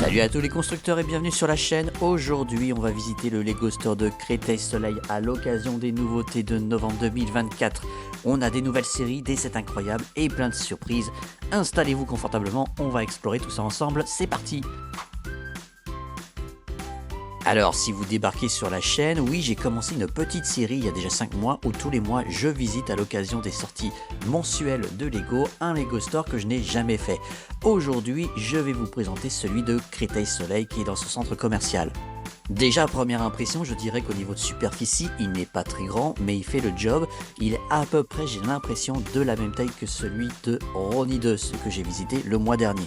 Salut à tous les constructeurs et bienvenue sur la chaîne. Aujourd'hui on va visiter le Lego Store de Créteil Soleil à l'occasion des nouveautés de novembre 2024. On a des nouvelles séries, des sets incroyables et plein de surprises. Installez-vous confortablement, on va explorer tout ça ensemble, c'est parti! Alors si vous débarquez sur la chaîne, oui j'ai commencé une petite série il y a déjà 5 mois où tous les mois je visite à l'occasion des sorties mensuelles de Lego un Lego Store que je n'ai jamais fait. Aujourd'hui je vais vous présenter celui de Créteil Soleil qui est dans ce centre commercial. Déjà première impression, je dirais qu'au niveau de superficie il n'est pas très grand mais il fait le job. Il est à peu près, j'ai l'impression, de la même taille que celui de Ronnie 2, ce que j'ai visité le mois dernier.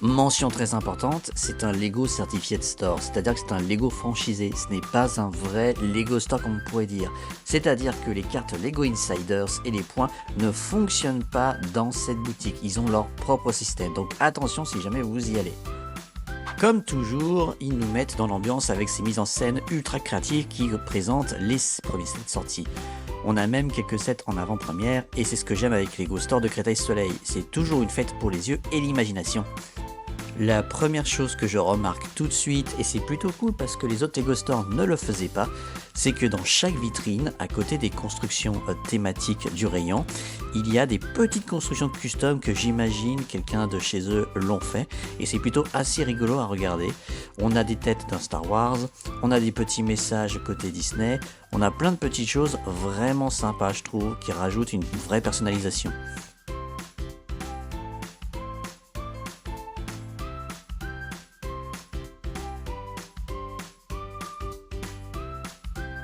Mention très importante, c'est un Lego Certified Store, c'est-à-dire que c'est un Lego franchisé, ce n'est pas un vrai Lego Store comme on pourrait dire. C'est-à-dire que les cartes Lego Insiders et les points ne fonctionnent pas dans cette boutique, ils ont leur propre système, donc attention si jamais vous y allez. Comme toujours, ils nous mettent dans l'ambiance avec ces mises en scène ultra créatives qui représentent les premiers sets sortis. On a même quelques sets en avant-première et c'est ce que j'aime avec Lego Store de Créteil Soleil, c'est toujours une fête pour les yeux et l'imagination. La première chose que je remarque tout de suite, et c'est plutôt cool parce que les autres Lego Store ne le faisaient pas, c'est que dans chaque vitrine, à côté des constructions thématiques du rayon, il y a des petites constructions de custom que j'imagine quelqu'un de chez eux l'ont fait, et c'est plutôt assez rigolo à regarder. On a des têtes d'un Star Wars, on a des petits messages côté Disney, on a plein de petites choses vraiment sympas je trouve, qui rajoutent une vraie personnalisation.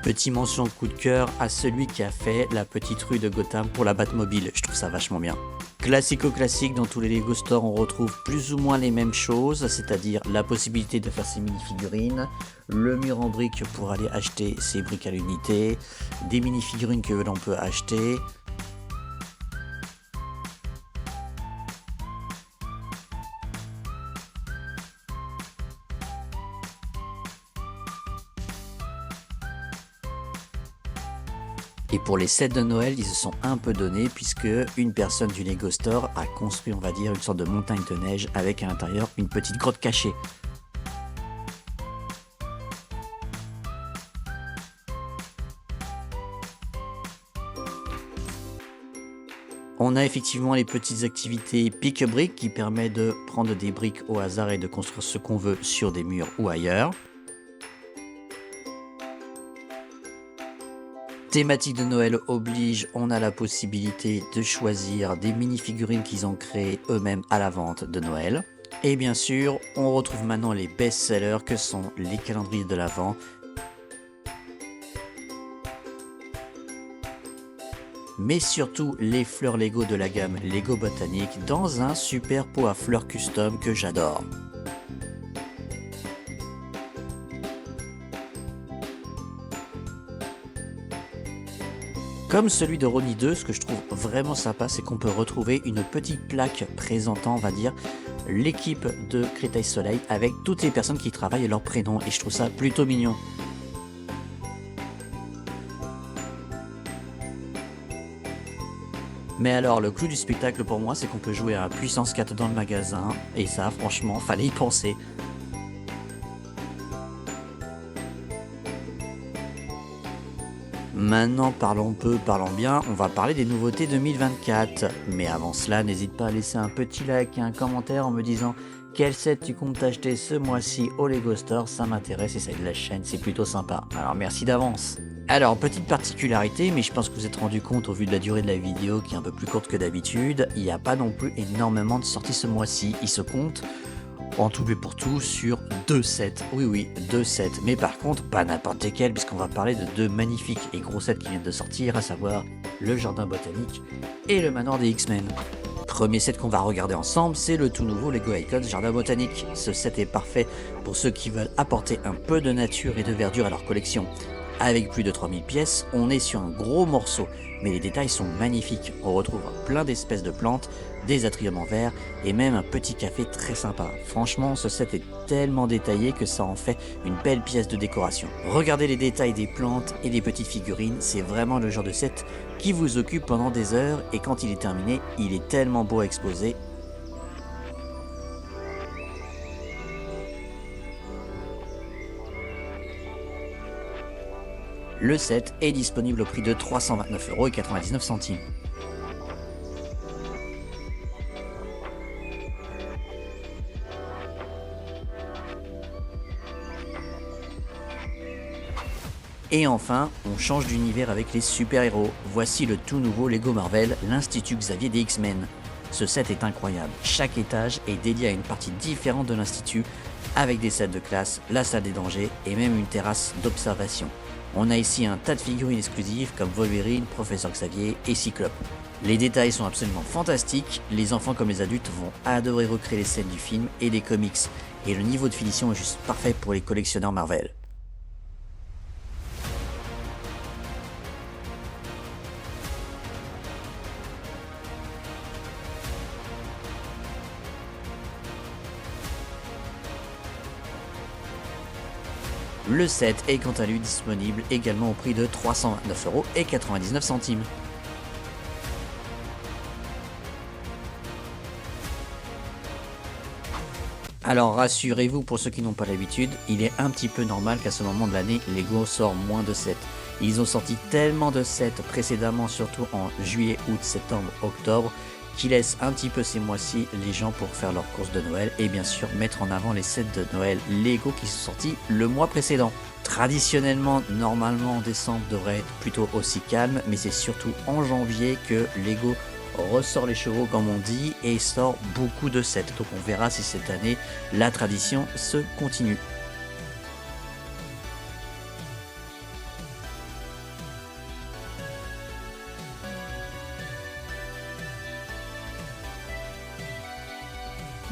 Petit mention coup de cœur à celui qui a fait la petite rue de Gotham pour la Batmobile, je trouve ça vachement bien. Classico-classique, dans tous les Lego Store on retrouve plus ou moins les mêmes choses, c'est-à-dire la possibilité de faire ses mini-figurines, le mur en briques pour aller acheter ses briques à l'unité, des mini-figurines que l'on peut acheter. Et pour les sets de Noël, ils se sont un peu donnés puisque une personne du Lego Store a construit, on va dire, une sorte de montagne de neige avec à l'intérieur une petite grotte cachée. On a effectivement les petites activités pique-briques qui permettent de prendre des briques au hasard et de construire ce qu'on veut sur des murs ou ailleurs. Thématique de Noël oblige, on a la possibilité de choisir des mini-figurines qu'ils ont créées eux-mêmes à la vente de Noël. Et bien sûr, on retrouve maintenant les best-sellers que sont les calendriers de l'Avent. Mais surtout les fleurs Lego de la gamme Lego Botanique dans un super pot à fleurs custom que j'adore. Comme celui de Ronnie 2, ce que je trouve vraiment sympa, c'est qu'on peut retrouver une petite plaque présentant, on va dire, l'équipe de Créteil Soleil avec toutes les personnes qui travaillent et leur prénom, et je trouve ça plutôt mignon. Mais alors, le clou du spectacle pour moi, c'est qu'on peut jouer à puissance 4 dans le magasin, et ça, franchement, fallait y penser. Maintenant parlons peu, parlons bien, on va parler des nouveautés 2024. Mais avant cela, n'hésite pas à laisser un petit like et un commentaire en me disant quel set tu comptes acheter ce mois-ci au Lego Store, ça m'intéresse et ça aide la chaîne, c'est plutôt sympa. Alors merci d'avance. Alors petite particularité, mais je pense que vous êtes rendu compte au vu de la durée de la vidéo qui est un peu plus courte que d'habitude, il n'y a pas non plus énormément de sorties ce mois-ci, il se compte en tout et pour tout sur 2 sets, oui 2 sets, mais par contre pas n'importe lesquels puisqu'on va parler de 2 magnifiques et gros sets qui viennent de sortir, à savoir le jardin botanique et le manoir des X-Men. Premier set qu'on va regarder ensemble, c'est le tout nouveau Lego Icons Jardin Botanique. Ce set est parfait pour ceux qui veulent apporter un peu de nature et de verdure à leur collection. Avec plus de 3000 pièces, on est sur un gros morceau, mais les détails sont magnifiques. On retrouve plein d'espèces de plantes, des atriums en verre et même un petit café très sympa. Franchement, ce set est tellement détaillé que ça en fait une belle pièce de décoration. Regardez les détails des plantes et des petites figurines, c'est vraiment le genre de set qui vous occupe pendant des heures et quand il est terminé, il est tellement beau à exposer. Le set est disponible au prix de 329,99 €. Et enfin, on change d'univers avec les super-héros. Voici le tout nouveau Lego Marvel, l'Institut Xavier des X-Men. Ce set est incroyable, chaque étage est dédié à une partie différente de l'Institut, avec des salles de classe, la salle des dangers et même une terrasse d'observation. On a ici un tas de figurines exclusives comme Wolverine, Professeur Xavier et Cyclope. Les détails sont absolument fantastiques, les enfants comme les adultes vont adorer recréer les scènes du film et des comics, et le niveau de finition est juste parfait pour les collectionneurs Marvel. Le set est quant à lui disponible également au prix de 329,99 €. Alors rassurez-vous, pour ceux qui n'ont pas l'habitude, il est un petit peu normal qu'à ce moment de l'année, Lego sort moins de sets. Ils ont sorti tellement de sets précédemment, surtout en juillet, août, septembre, octobre, qui laissent un petit peu ces mois-ci les gens pour faire leurs courses de Noël et bien sûr mettre en avant les sets de Noël Lego qui sont sortis le mois précédent. Traditionnellement, normalement en décembre devrait être plutôt aussi calme, mais c'est surtout en janvier que Lego ressort les chevaux comme on dit et sort beaucoup de sets. Donc on verra si cette année la tradition se continue.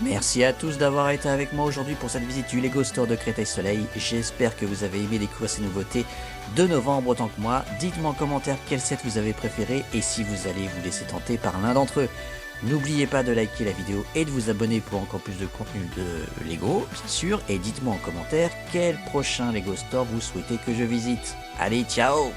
Merci à tous d'avoir été avec moi aujourd'hui pour cette visite du Lego Store de Créteil-Soleil. J'espère que vous avez aimé découvrir ces nouveautés de novembre autant que moi. Dites-moi en commentaire quel set vous avez préféré et si vous allez vous laisser tenter par l'un d'entre eux. N'oubliez pas de liker la vidéo et de vous abonner pour encore plus de contenu de Lego, bien sûr. Et dites-moi en commentaire quel prochain Lego Store vous souhaitez que je visite. Allez, ciao!